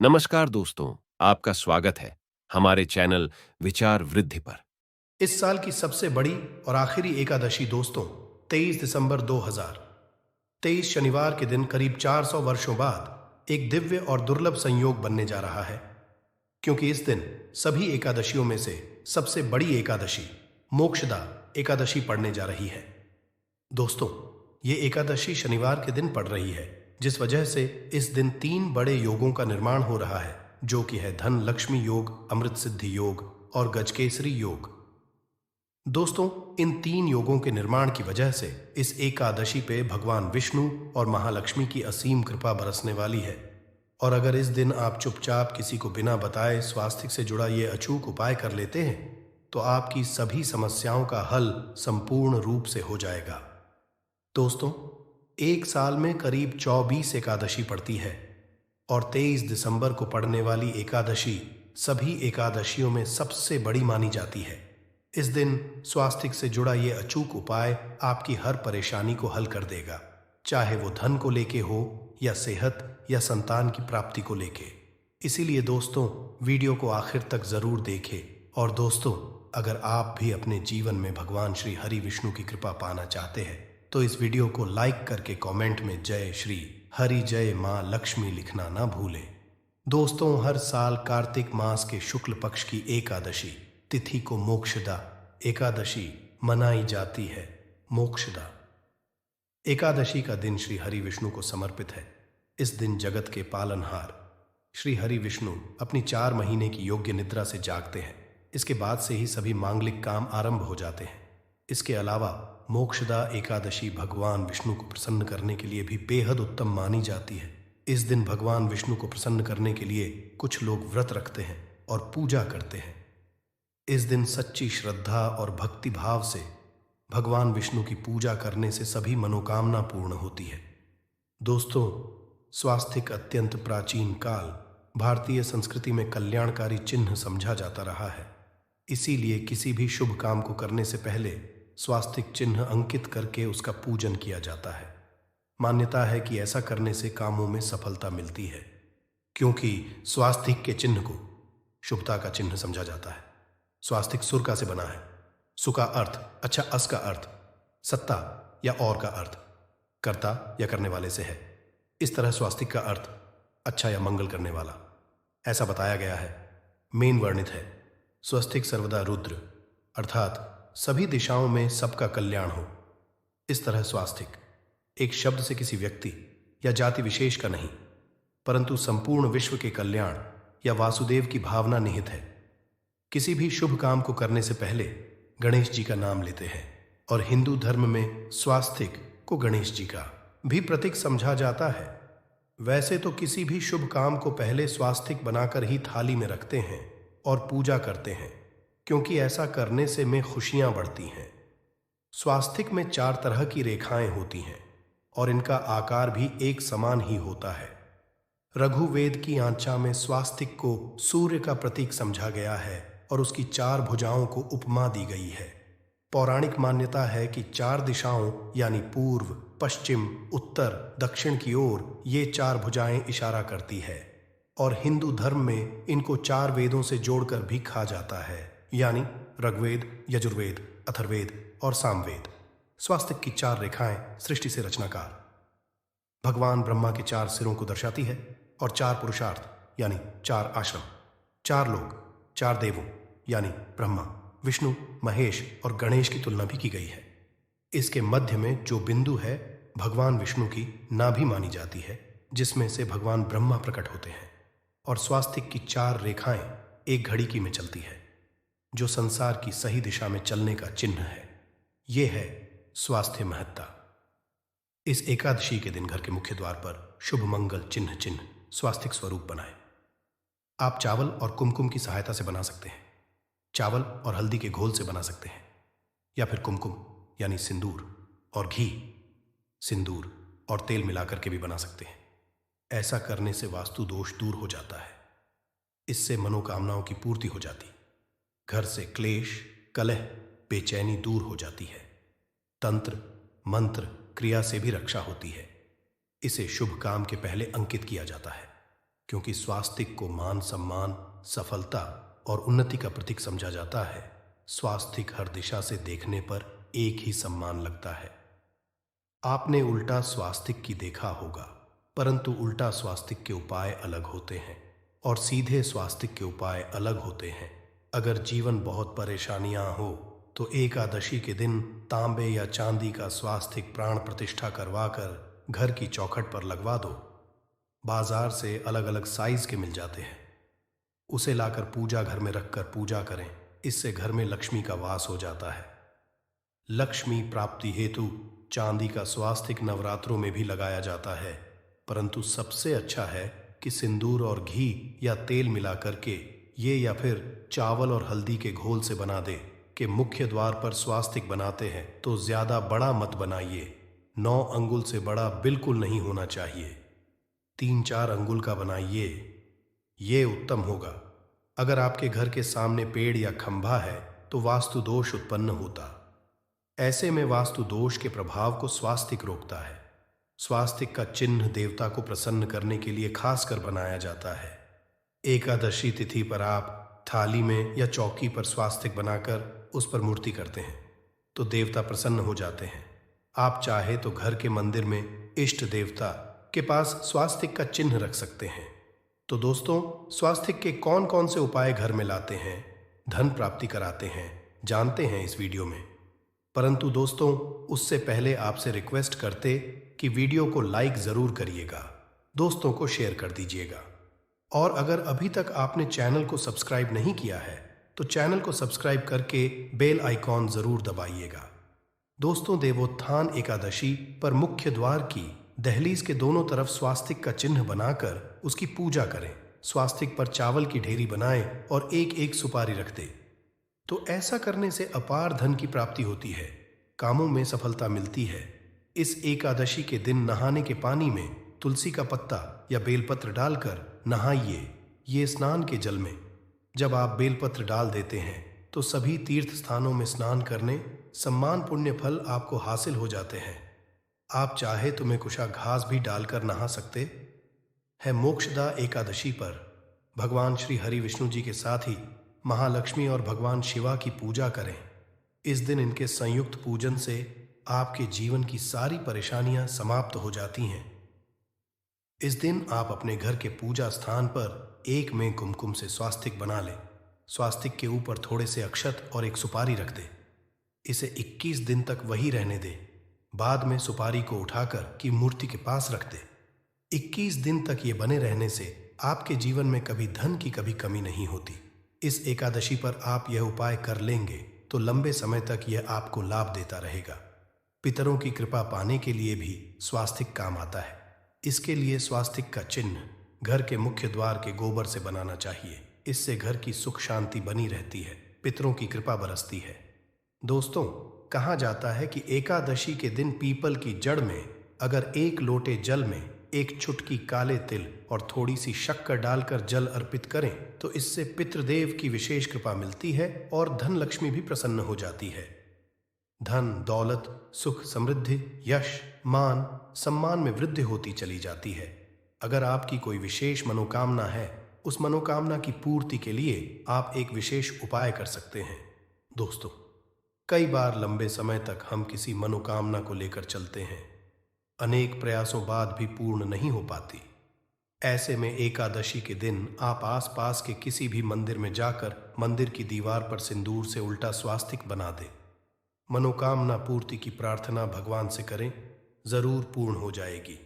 नमस्कार दोस्तों, आपका स्वागत है हमारे चैनल विचार वृद्धि पर। इस साल की सबसे बड़ी और आखिरी एकादशी दोस्तों 23 दिसंबर 2023 शनिवार के दिन करीब 400 वर्षों बाद एक दिव्य और दुर्लभ संयोग बनने जा रहा है, क्योंकि इस दिन सभी एकादशियों में से सबसे बड़ी एकादशी मोक्षदा एकादशी पड़ने जा रही है। दोस्तों, ये एकादशी शनिवार के दिन पड़ रही है, जिस वजह से इस दिन तीन बड़े योगों का निर्माण हो रहा है, जो कि है धन लक्ष्मी योग, अमृत सिद्धि योग और गजकेसरी योग। दोस्तों, इन तीन योगों के निर्माण की वजह से इस एकादशी पे भगवान विष्णु और महालक्ष्मी की असीम कृपा बरसने वाली है। और अगर इस दिन आप चुपचाप किसी को बिना बताए स्वास्थ्य से जुड़ा ये अचूक उपाय कर लेते हैं, तो आपकी सभी समस्याओं का हल संपूर्ण रूप से हो जाएगा। दोस्तों, एक साल में करीब 24 एकादशी पड़ती है और 23 दिसंबर को पड़ने वाली एकादशी सभी एकादशियों में सबसे बड़ी मानी जाती है। इस दिन स्वास्थ्य से जुड़ा ये अचूक उपाय आपकी हर परेशानी को हल कर देगा, चाहे वो धन को लेके हो या सेहत या संतान की प्राप्ति को लेके। इसीलिए दोस्तों, वीडियो को आखिर तक जरूर देखें। और दोस्तों, अगर आप भी अपने जीवन में भगवान श्री हरि विष्णु की कृपा पाना चाहते हैं, तो इस वीडियो को लाइक करके कमेंट में जय श्री हरि जय माँ लक्ष्मी लिखना ना भूलें। दोस्तों, हर साल कार्तिक मास के शुक्ल पक्ष की एकादशी तिथि को मोक्षदा एकादशी मनाई जाती है। मोक्षदा एकादशी का दिन श्री हरि विष्णु को समर्पित है। इस दिन जगत के पालनहार श्री हरि विष्णु अपनी 4 महीने की योग्य निद्रा से जागते हैं। इसके बाद से ही सभी मांगलिक काम आरंभ हो जाते हैं। इसके अलावा मोक्षदा एकादशी भगवान विष्णु को प्रसन्न करने के लिए भी बेहद उत्तम मानी जाती है। इस दिन भगवान विष्णु को प्रसन्न करने के लिए कुछ लोग व्रत रखते हैं और पूजा करते हैं। इस दिन सच्ची श्रद्धा और भक्ति भाव से भगवान विष्णु की पूजा करने से सभी मनोकामना पूर्ण होती है। दोस्तों, स्वास्तिक अत्यंत प्राचीन काल भारतीय संस्कृति में कल्याणकारी चिन्ह समझा जाता रहा है। इसीलिए किसी भी शुभ काम को करने से पहले स्वास्तिक चिन्ह अंकित करके उसका पूजन किया जाता है। मान्यता है कि ऐसा करने से कामों में सफलता मिलती है, क्योंकि स्वास्तिक के चिन्ह को शुभता का चिन्ह समझा जाता है। स्वास्तिक सुर का से बना है। सु का अर्थ अच्छा, अस का अर्थ सत्ता या और का अर्थ कर्ता या करने वाले से है। इस तरह स्वास्तिक का अर्थ अच्छा या मंगल करने वाला ऐसा बताया गया है। मेन वर्णित है स्वस्तिक सर्वदा रुद्र, अर्थात सभी दिशाओं में सबका कल्याण हो। इस तरह स्वास्तिक एक शब्द से किसी व्यक्ति या जाति विशेष का नहीं, परंतु संपूर्ण विश्व के कल्याण या वासुदेव की भावना निहित है। किसी भी शुभ काम को करने से पहले गणेश जी का नाम लेते हैं और हिंदू धर्म में स्वास्तिक को गणेश जी का भी प्रतीक समझा जाता है। वैसे तो किसी भी शुभ काम को पहले स्वास्तिक बनाकर ही थाली में रखते हैं और पूजा करते हैं, क्योंकि ऐसा करने से में खुशियां बढ़ती हैं। स्वास्तिक में 4 तरह की रेखाएं होती हैं और इनका आकार भी एक समान ही होता है। रघुवेद की आंचा में स्वास्तिक को सूर्य का प्रतीक समझा गया है और उसकी 4 भुजाओं को उपमा दी गई है। पौराणिक मान्यता है कि 4 दिशाओं यानी पूर्व, पश्चिम, उत्तर, दक्षिण की ओर ये 4 भुजाएं इशारा करती है और हिंदू धर्म में इनको 4 वेदों से जोड़कर भी कहा जाता है, यानी ऋग्वेद, यजुर्वेद, अथर्ववेद और सामवेद। स्वास्तिक की 4 रेखाएं सृष्टि से रचनाकार भगवान ब्रह्मा के 4 सिरों को दर्शाती है और 4 पुरुषार्थ यानी 4 आश्रम, 4 लोग, 4 देवों यानी ब्रह्मा, विष्णु, महेश और गणेश की तुलना भी की गई है। इसके मध्य में जो बिंदु है भगवान विष्णु की नाभि मानी जाती है, जिसमें से भगवान ब्रह्मा प्रकट होते हैं। और स्वास्तिक की 4 रेखाएं एक घड़ी की में चलती है, जो संसार की सही दिशा में चलने का चिन्ह है। यह है स्वास्थ्य महत्ता। इस एकादशी के दिन घर के मुख्य द्वार पर शुभ मंगल चिन्ह स्वास्तिक स्वरूप बनाएं। आप चावल और कुमकुम की सहायता से बना सकते हैं, चावल और हल्दी के घोल से बना सकते हैं, या फिर कुमकुम यानी सिंदूर और घी, सिंदूर और तेल मिलाकर के भी बना सकते हैं। ऐसा करने से वास्तु दोष दूर हो जाता है। इससे मनोकामनाओं की पूर्ति हो जाती, घर से क्लेश, कलह, बेचैनी दूर हो जाती है। तंत्र, मंत्र, क्रिया से भी रक्षा होती है। इसे शुभ काम के पहले अंकित किया जाता है। क्योंकि स्वास्तिक को मान सम्मान, सफलता और उन्नति का प्रतीक समझा जाता है। स्वास्तिक हर दिशा से देखने पर एक ही सम्मान लगता है। आपने उल्टा स्वास्तिक की देखा होगा, परंतु उल्टा स्वास्तिक के उपाय अलग होते हैं और सीधे स्वास्तिक के उपाय अलग होते हैं। अगर जीवन बहुत परेशानियां हो तो एकादशी के दिन तांबे या चांदी का स्वास्तिक प्राण प्रतिष्ठा करवा कर घर की चौखट पर लगवा दो। बाजार से अलग अलग साइज के मिल जाते हैं। उसे लाकर पूजा घर में रखकर पूजा करें। इससे घर में लक्ष्मी का वास हो जाता है। लक्ष्मी प्राप्ति हेतु चांदी का स्वास्तिक नवरात्रों में भी लगाया जाता है, परंतु सबसे अच्छा है कि सिंदूर और घी या तेल मिला करके ये या फिर चावल और हल्दी के घोल से बना दे कि मुख्य द्वार पर स्वास्तिक बनाते हैं तो ज्यादा बड़ा मत बनाइए। 9 अंगुल से बड़ा बिल्कुल नहीं होना चाहिए। 3-4 अंगुल का बनाइए, ये उत्तम होगा। अगर आपके घर के सामने पेड़ या खंभा है तो वास्तु दोष उत्पन्न होता। ऐसे में वास्तु दोष के प्रभाव को स्वास्तिक रोकता है। स्वास्तिक का चिन्ह देवता को प्रसन्न करने के लिए खासकर बनाया जाता है। एकादशी तिथि पर आप थाली में या चौकी पर स्वास्तिक बनाकर उस पर मूर्ति करते हैं तो देवता प्रसन्न हो जाते हैं। आप चाहे तो घर के मंदिर में इष्ट देवता के पास स्वास्तिक का चिन्ह रख सकते हैं। तो दोस्तों, स्वास्तिक के कौन कौन से उपाय घर में लाते हैं, धन प्राप्ति कराते हैं, जानते हैं इस वीडियो में। परंतु दोस्तों, उससे पहले आपसे रिक्वेस्ट करते कि वीडियो को लाइक जरूर करिएगा, दोस्तों को शेयर कर दीजिएगा। और अगर अभी तक आपने चैनल को सब्सक्राइब नहीं किया है तो चैनल को सब्सक्राइब करके बेल आइकॉन जरूर दबाइएगा। दोस्तों, देवोत्थान एकादशी पर मुख्य द्वार की दहलीज के दोनों तरफ स्वास्तिक का चिन्ह बनाकर उसकी पूजा करें। स्वास्तिक पर चावल की ढेरी बनाएं और एक एक सुपारी रख दें। तो ऐसा करने से अपार धन की प्राप्ति होती है, कामों में सफलता मिलती है। इस एकादशी के दिन नहाने के पानी में तुलसी का पत्ता या बेलपत्र डालकर नहाइए। ये स्नान के जल में जब आप बेलपत्र डाल देते हैं तो सभी तीर्थ स्थानों में स्नान करने सम्मान पुण्य फल आपको हासिल हो जाते हैं। आप चाहे तो में कुशा घास भी डालकर नहा सकते हैं। मोक्षदा एकादशी पर भगवान श्री हरि विष्णु जी के साथ ही महालक्ष्मी और भगवान शिवा की पूजा करें। इस दिन इनके संयुक्त पूजन से आपके जीवन की सारी परेशानियां समाप्त हो जाती हैं। इस दिन आप अपने घर के पूजा स्थान पर एक में कुमकुम से स्वास्तिक बना लें। स्वास्तिक के ऊपर थोड़े से अक्षत और एक सुपारी रख दें। इसे 21 दिन तक वही रहने दें। बाद में सुपारी को उठाकर की मूर्ति के पास रख दें। 21 दिन तक ये बने रहने से आपके जीवन में कभी धन की कभी कमी नहीं होती। इस एकादशी पर आप यह उपाय कर लेंगे तो लंबे समय तक यह आपको लाभ देता रहेगा। पितरों की कृपा पाने के लिए भी स्वास्तिक काम आता है। इसके लिए स्वास्तिक का चिन्ह घर के मुख्य द्वार के गोबर से बनाना चाहिए। इससे घर की सुख शांति बनी रहती है, पितरों की कृपा बरसती है। दोस्तों, कहा जाता है कि एकादशी के दिन पीपल की जड़ में अगर 1 लोटे जल में 1 चुटकी काले तिल और थोड़ी सी शक्कर डालकर जल अर्पित करें तो इससे पितृदेव की विशेष कृपा मिलती है और धन लक्ष्मी भी प्रसन्न हो जाती है। धन, दौलत, सुख, समृद्धि, यश, मान, सम्मान में वृद्धि होती चली जाती है। अगर आपकी कोई विशेष मनोकामना है, उस मनोकामना की पूर्ति के लिए आप एक विशेष उपाय कर सकते हैं। दोस्तों, कई बार लंबे समय तक हम किसी मनोकामना को लेकर चलते हैं, अनेक प्रयासों बाद भी पूर्ण नहीं हो पाती। ऐसे में एकादशी के दिन आप आसपास के किसी भी मंदिर में जाकर मंदिर की दीवार पर सिंदूर से उल्टा स्वास्तिक बना दें। मनोकामना पूर्ति की प्रार्थना भगवान से करें, जरूर पूर्ण हो जाएगी।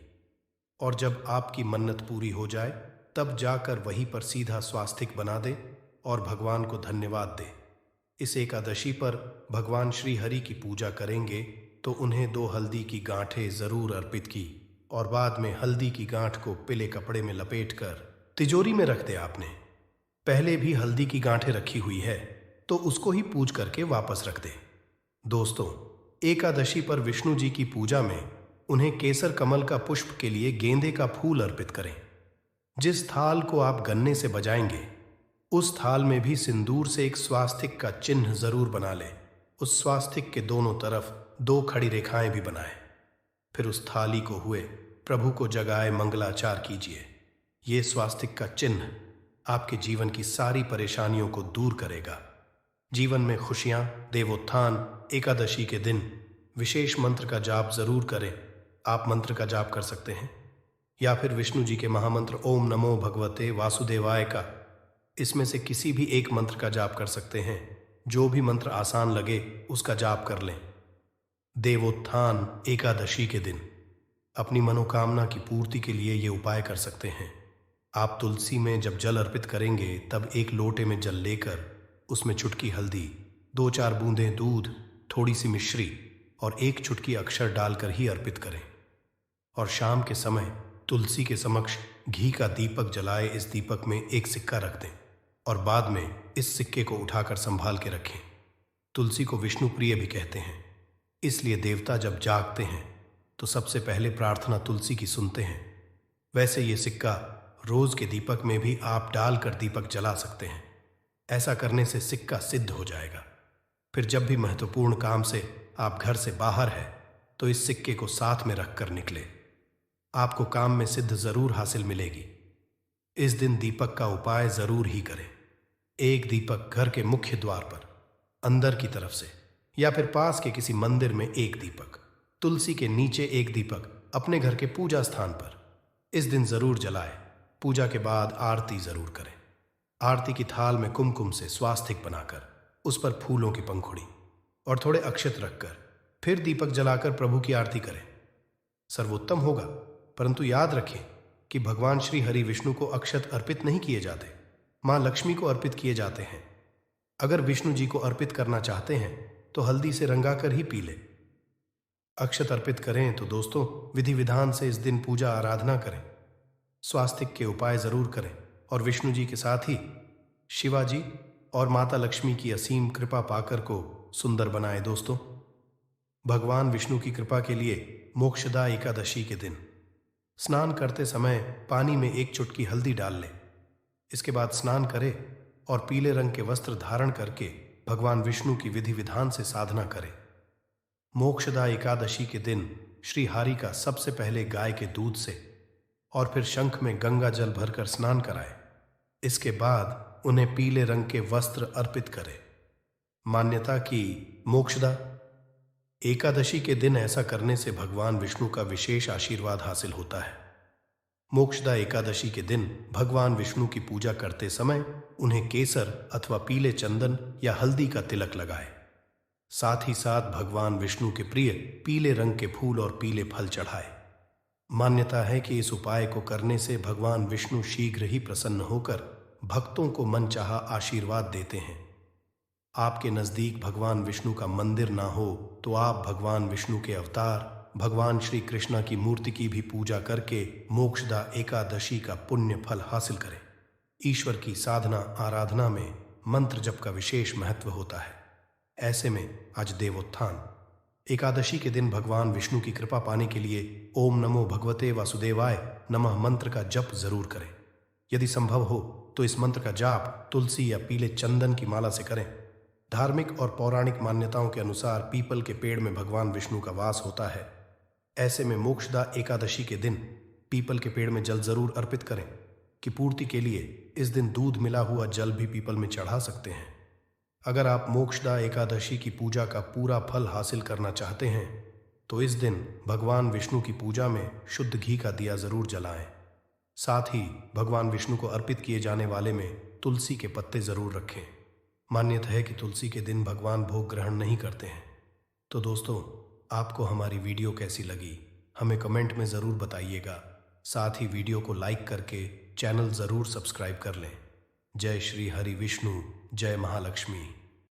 और जब आपकी मन्नत पूरी हो जाए तब जाकर वहीं पर सीधा स्वास्तिक बना दें और भगवान को धन्यवाद दें। इस एकादशी पर भगवान श्री हरि की पूजा करेंगे तो उन्हें 2 हल्दी की गांठें जरूर अर्पित की और बाद में हल्दी की गांठ को पीले कपड़े में लपेटकर तिजोरी में रख दे। आपने पहले भी हल्दी की गांठें रखी हुई है तो उसको ही पूज करके वापस रख दे। दोस्तों, एकादशी पर विष्णु जी की पूजा में उन्हें केसर कमल का पुष्प के लिए गेंदे का फूल अर्पित करें। जिस थाल को आप गन्ने से बजाएंगे उस थाल में भी सिंदूर से एक स्वास्तिक का चिन्ह जरूर बना लें। उस स्वास्तिक के दोनों तरफ 2 खड़ी रेखाएं भी बनाएं। फिर उस थाली को हुए प्रभु को जगाए मंगलाचार कीजिए। ये स्वास्तिक का चिन्ह आपके जीवन की सारी परेशानियों को दूर करेगा। जीवन में खुशियां, देवोत्थान, एकादशी के दिन विशेष मंत्र का जाप जरूर करें। आप मंत्र का जाप कर सकते हैं या फिर विष्णु जी के महामंत्र ओम नमो भगवते वासुदेवाय का, इसमें से किसी भी एक मंत्र का जाप कर सकते हैं। जो भी मंत्र आसान लगे उसका जाप कर लें। देवोत्थान एकादशी के दिन अपनी मनोकामना की पूर्ति के लिए ये उपाय कर सकते हैं। आप तुलसी में जब जल अर्पित करेंगे तब एक लोटे में जल लेकर उसमें चुटकी हल्दी, 2-4 बूंदें दूध, थोड़ी सी मिश्री और एक चुटकी अक्षर डालकर ही अर्पित करें। और शाम के समय तुलसी के समक्ष घी का दीपक जलाए इस दीपक में एक सिक्का रख दें और बाद में इस सिक्के को उठाकर संभाल के रखें। तुलसी को विष्णु प्रिय भी कहते हैं, इसलिए देवता जब जागते हैं तो सबसे पहले प्रार्थना तुलसी की सुनते हैं। वैसे ये सिक्का रोज के दीपक में भी आप डालकर दीपक जला सकते हैं। ऐसा करने से सिक्का सिद्ध हो जाएगा। फिर जब भी महत्वपूर्ण काम से आप घर से बाहर है तो इस सिक्के को साथ में रखकर निकले। आपको काम में सिद्ध जरूर हासिल मिलेगी। इस दिन दीपक का उपाय जरूर ही करें। एक दीपक घर के मुख्य द्वार पर अंदर की तरफ से या फिर पास के किसी मंदिर में एक दीपक, तुलसी के नीचे एक दीपक अपने घर के पूजा स्थान पर इस दिन जरूर जलाएं। पूजा के बाद आरती जरूर करें। आरती की थाल में कुमकुम से स्वास्तिक बनाकर उस पर फूलों की पंखुड़ी और थोड़े अक्षत रखकर फिर दीपक जलाकर प्रभु की आरती करें। सर्वोत्तम होगा, परंतु याद रखें कि भगवान श्री हरि विष्णु को अक्षत अर्पित नहीं किए जाते, मां लक्ष्मी को अर्पित किए जाते हैं। अगर विष्णु जी को अर्पित करना चाहते हैं तो हल्दी से रंगाकर ही पी ले। अक्षत अर्पित करें तो दोस्तों विधि विधान से इस दिन पूजा आराधना करें। स्वास्तिक के उपाय जरूर करें और विष्णु जी के साथ ही शिवाजी और माता लक्ष्मी की असीम कृपा पाकर को सुंदर बनाए। दोस्तों, भगवान विष्णु की कृपा के लिए मोक्षदा एकादशी के दिन स्नान करते समय पानी में एक चुटकी हल्दी डाल लें। इसके बाद स्नान करें और पीले रंग के वस्त्र धारण करके भगवान विष्णु की विधि विधान से साधना करें। मोक्षदा एकादशी के दिन श्री हरि का सबसे पहले गाय के दूध से और फिर शंख में गंगा जल भरकर स्नान कराएं। इसके बाद उन्हें पीले रंग के वस्त्र अर्पित करें। मान्यता की मोक्षदा एकादशी के दिन ऐसा करने से भगवान विष्णु का विशेष आशीर्वाद हासिल होता है। मोक्षदा एकादशी के दिन भगवान विष्णु की पूजा करते समय उन्हें केसर अथवा पीले चंदन या हल्दी का तिलक लगाएं। साथ ही साथ भगवान विष्णु के प्रिय पीले रंग के फूल और पीले फल चढ़ाएं। मान्यता है कि इस उपाय को करने से भगवान विष्णु शीघ्र ही प्रसन्न होकर भक्तों को मनचाहा आशीर्वाद देते हैं। आपके नजदीक भगवान विष्णु का मंदिर ना हो तो आप भगवान विष्णु के अवतार भगवान श्री कृष्णा की मूर्ति की भी पूजा करके मोक्षदा एकादशी का पुण्य फल हासिल करें। ईश्वर की साधना आराधना में मंत्र जप का विशेष महत्व होता है। ऐसे में आज देवोत्थान एकादशी के दिन भगवान विष्णु की कृपा पाने के लिए ओम नमो भगवते वासुदेवाय नमः मंत्र का जप जरूर करें। यदि संभव हो तो इस मंत्र का जाप तुलसी या पीले चंदन की माला से करें। धार्मिक और पौराणिक मान्यताओं के अनुसार पीपल के पेड़ में भगवान विष्णु का वास होता है। ऐसे में मोक्षदा एकादशी के दिन पीपल के पेड़ में जल जरूर अर्पित करें। कि पूर्ति के लिए इस दिन दूध मिला हुआ जल भी पीपल में चढ़ा सकते हैं। अगर आप मोक्षदा एकादशी की पूजा का पूरा फल हासिल करना चाहते हैं तो इस दिन भगवान विष्णु की पूजा में शुद्ध घी का दिया जरूर जलाएं। साथ ही भगवान विष्णु को अर्पित किए जाने वाले में तुलसी के पत्ते जरूर रखें। मान्यता है कि तुलसी के दिन भगवान भोग ग्रहण नहीं करते हैं। तो दोस्तों, आपको हमारी वीडियो कैसी लगी हमें कमेंट में ज़रूर बताइएगा। साथ ही वीडियो को लाइक करके चैनल ज़रूर सब्सक्राइब कर लें। जय श्री हरि विष्णु, जय महालक्ष्मी।